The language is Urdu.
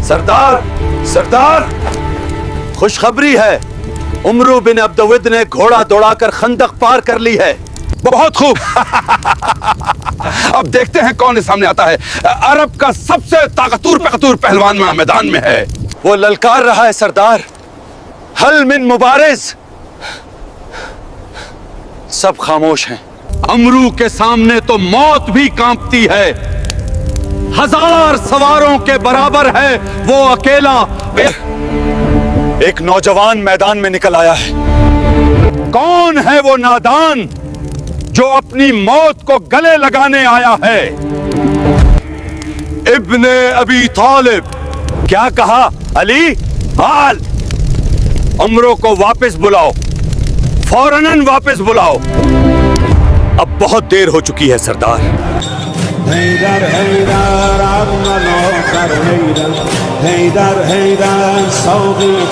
سردار سردار خوشخبری ہے، عمرو بن عبدود نے گھوڑا دوڑا کر خندق پار کر لی ہے۔ بہت خوب۔ اب دیکھتے ہیں کون سامنے آتا ہے۔ عرب کا سب سے طاقتور پہلوان میدان میں ہے۔ وہ للکار رہا ہے سردار، حل من مبارز۔ سب خاموش ہیں۔ عمرو کے سامنے تو موت بھی کانپتی ہے، 1000 سواروں کے برابر ہے وہ اکیلا۔ ایک نوجوان میدان میں نکل آیا ہے۔ کون ہے وہ نادان جو اپنی موت کو گلے لگانے آیا ہے؟ ابن ابی طالب۔ کیا کہا علی؟ حال عمرو کو واپس بلاؤ، فوراً واپس بلاؤ۔ اب بہت دیر ہو چکی ہے سردار۔ حیدر حیدر عم ناصر حیدر حیدر حیدر ساقی